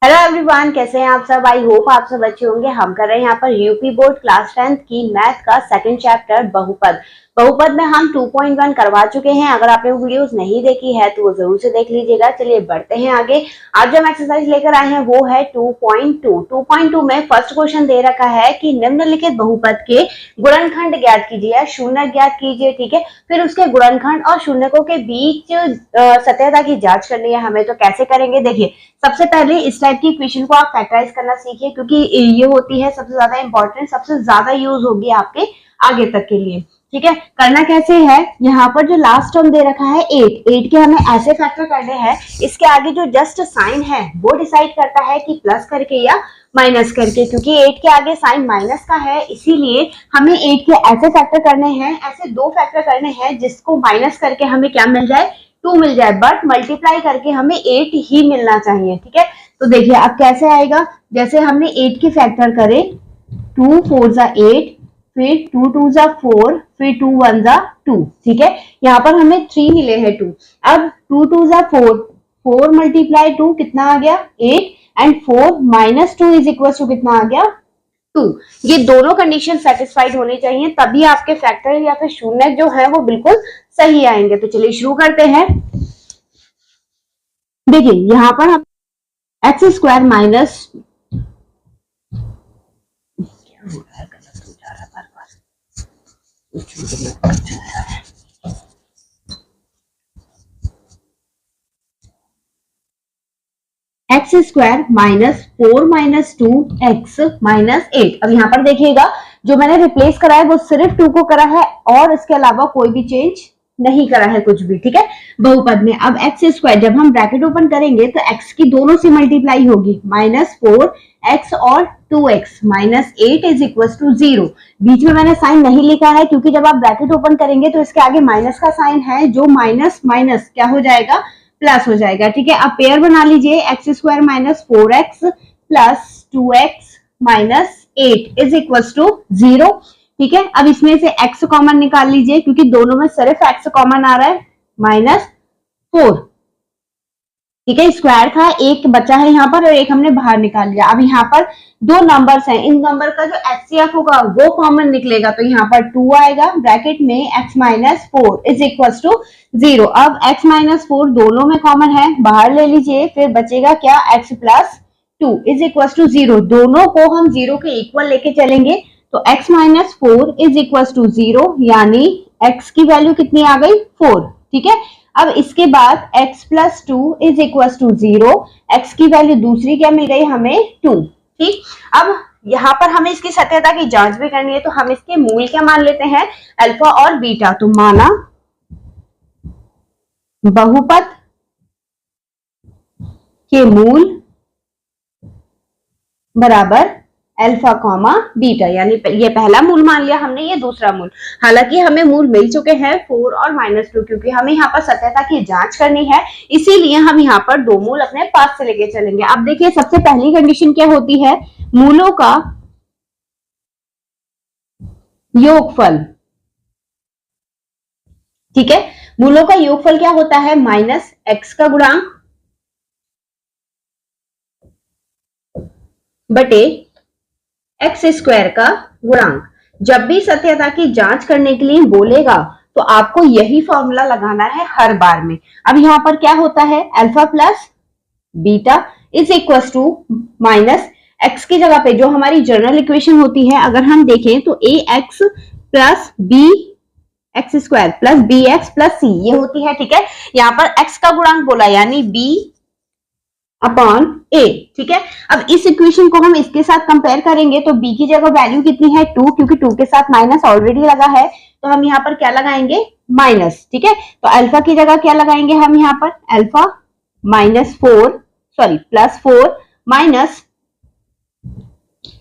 Hello everyone, कैसे हैं आप सब। आई होप आप सब अच्छे होंगे। हम कर रहे हैं यहाँ पर यूपी बोर्ड क्लास 10th की मैथ का सेकंड चैप्टर बहुपद। बहुपद में हम 2.1 करवा चुके हैं। अगर आपने वो वीडियोस नहीं देखी है तो वो जरूर से देख लीजिएगा। चलिए बढ़ते हैं आगे। आज जो हम एक्सरसाइज लेकर आए हैं वो है 2.2। 2.2 में फर्स्ट क्वेश्चन दे रखा है कि निम्नलिखित बहुपद के गुणनखंड ज्ञात कीजिए या शून्य ज्ञात कीजिए। ठीक है, फिर उसके गुणनखंड और शून्यकों के बीच सत्यता की जांच करनी है हमें। तो कैसे करेंगे, देखिए सबसे पहले इस टाइप की इक्वेशन को आप फैक्टराइज करना सीखिए, क्योंकि ये होती है सबसे ज्यादा इंपॉर्टेंट, सबसे ज्यादा यूज होगी आपके आगे तक के लिए। ठीक है, करना कैसे है, यहाँ पर जो लास्ट टर्म दे रखा है 8, 8 के हमें ऐसे फैक्टर करने हैं, इसके आगे जो जस्ट साइन है वो डिसाइड करता है कि प्लस करके या माइनस करके। क्योंकि 8 के आगे साइन माइनस का है, इसीलिए हमें 8 के ऐसे फैक्टर करने हैं, ऐसे दो फैक्टर करने हैं जिसको माइनस करके हमें क्या मिल जाए, 2 मिल जाए, बट मल्टीप्लाई करके हमें 8 ही मिलना चाहिए। ठीक है, तो देखिए अब कैसे आएगा, जैसे हमने 8 के फैक्टर करे, 2 4 जा 8, फिर 2 2 जा 4, फिर 2 1 जा 2। ठीक है, यहाँ पर हमें 3 मिले हैं 2। अब 2 2 जा 4, 4 मल्टीप्लाई 2 कितना आ गया 8, and 4 minus 2 is equal to कितना आ गया 2। ये दोनों कंडीशन सेटिस्फाइड होनी चाहिए, तभी आपके फैक्टर या फिर शून्य जो है वो बिल्कुल सही आएंगे। तो चलिए शुरू करते हैं। देखिए यहाँ पर हम x square minus x square minus 4 minus 2 x minus 8। अब यहाँ पर देखिएगा जो मैंने रिप्लेस करा है वो सिर्फ 2 को करा है और इसके अलावा कोई भी चेंज नहीं करा है कुछ भी। ठीक है, बहुपद में अब एक्स स्क्वायर जब हम ब्रैकेट ओपन करेंगे तो एक्स की दोनों से मल्टीप्लाई होगी, माइनस 4 एक्स और 2x minus 8 is equal to 0। बीच में मैंने साइन नहीं लिखा है क्योंकि जब आप ब्रैकेट ओपन करेंगे तो इसके आगे माइनस का साइन है, जो माइनस माइनस क्या हो जाएगा, प्लस हो जाएगा। ठीक है, अब पेयर बना लीजिए, x square minus 4x plus 2x minus 8 is equal to 0। ठीक है, अब इसमें से x कॉमन निकाल लीजिए क्योंकि दोनों में सिर्फ x कॉमन आ रहा है, माइनस 4। ठीक है, स्क्वायर था, एक बचा है यहाँ पर और एक हमने बाहर निकाल लिया। अब यहाँ पर दो नंबर्स हैं, इन नंबर का जो एचसीएफ होगा वो कॉमन निकलेगा, तो यहाँ पर 2 आएगा ब्रैकेट में, x minus 4 is equal to 0। अब x माइनस 4 दोनों में कॉमन है, बाहर ले लीजिए, फिर बचेगा क्या, x plus 2 is equal to 0। दोनों को हम 0 के इक्वल लेके चलेंगे तो x minus 4 is equal to 0, यानी x की वैल्यू कितनी आ गई 4। ठीक है, अब इसके बाद x plus 2 is equal to 0, x की वैल्यू दूसरी क्या मिल गई हमें 2। ठीक, अब यहाँ पर हमें इसकी सत्यता की जांच भी करनी है, तो हम इसके मूल क्या मान लेते हैं, अल्फा और बीटा। तो माना बहुपद के मूल बराबर अल्फा कॉमा बीटा, यानी ये पहला मूल मान लिया हमने, ये दूसरा मूल। हालांकि हमें मूल मिल चुके हैं 4 और माइनस 2, क्योंकि हमें यहाँ पर सत्यता की जांच करनी है, इसीलिए हम यहाँ पर दो मूल अपने पास से लेके चलेंगे। अब देखिए सबसे पहली कंडीशन क्या होती है, मूलों का योगफल। ठीक है, मूलों का योगफल क्या होता है, माइनस एक्स का गुणांक बटे एक्स स्क्वायर का गुणांक। जब भी सत्यता की जांच करने के लिए बोलेगा तो आपको यही फॉर्मूला लगाना है हर बार में। अब यहाँ पर क्या होता है, alpha plus beta is equal to minus x की जगह पे जो हमारी जनरल इक्वेशन होती है, अगर हम देखें तो a x plus b x square plus b x plus c ये होती है। ठीक है, यहाँ पर एक्स का गुणांक बोला यानी बी अपॉन ए। ठीक है, अब इस इक्वेशन को हम इसके साथ कंपेयर करेंगे तो b की जगह वैल्यू कितनी है 2, क्योंकि 2 के साथ माइनस ऑलरेडी लगा है, तो हम यहाँ पर क्या लगाएंगे, माइनस। ठीक है, तो अल्फा की जगह क्या लगाएंगे हम यहाँ पर, alpha minus 4 sorry plus 4 minus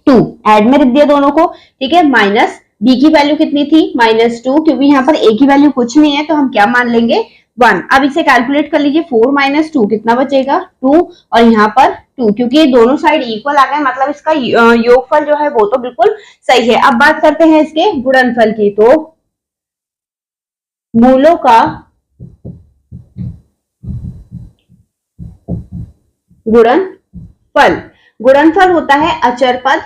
2, add में रख दिया दोनों को। ठीक है, माइनस b की वैल्यू कितनी थी, माइनस 2, क्योंकि यहाँ पर a की वैल्यू कुछ नहीं है तो हम क्या मान लेंगे 1। अब इसे कैलकुलेट कर लीजिए, 4 माइनस 2 कितना बचेगा 2, और यहाँ पर 2, क्योंकि ये दोनों साइड इक्वल आ गए, मतलब इसका योगफल जो है वो तो बिल्कुल सही है। अब बात करते हैं इसके गुणनफल की, तो मूलों का गुणनफल पल, गुणनफल होता है अचर पद,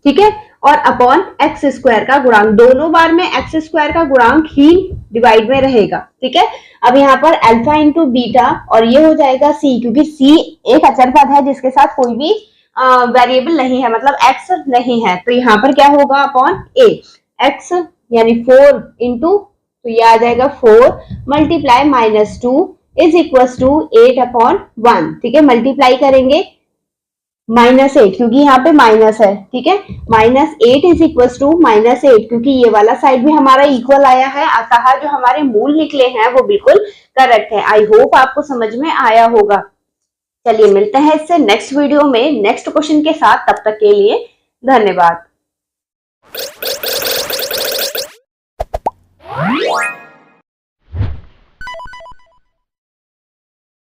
ठीक है, और अपॉन एक्स स्क्वायर का गुणांक, दोनों बार में एक्स स्क्वायर का गुणांक ही डिवाइड में रहेगा, ठीक है। अब यहाँ पर अल्फा इंटू बीटा और ये हो जाएगा सी, क्योंकि सी एक अचर पद है जिसके साथ कोई भी वेरिएबल नहीं है, मतलब एक्स नहीं है, तो यहाँ पर क्या होगा अपॉन ए, एक्स यानी 4 इंटू, तो ये आ जाएगा 4 मल्टीप्लाई -2 इज इक्वल टू 8/1, ठीक है। मल्टीप्लाई करेंगे -8 क्योंकि यहाँ पे माइनस है, ठीक है, -8 इज इक्वल टू -8 क्योंकि ये वाला साइड भी हमारा इक्वल आया है, अतः जो हमारे मूल निकले हैं वो बिल्कुल करेक्ट है। आई होप आपको समझ में आया होगा। चलिए मिलते हैं इससे नेक्स्ट वीडियो में नेक्स्ट क्वेश्चन के साथ, तब तक के लिए धन्यवाद।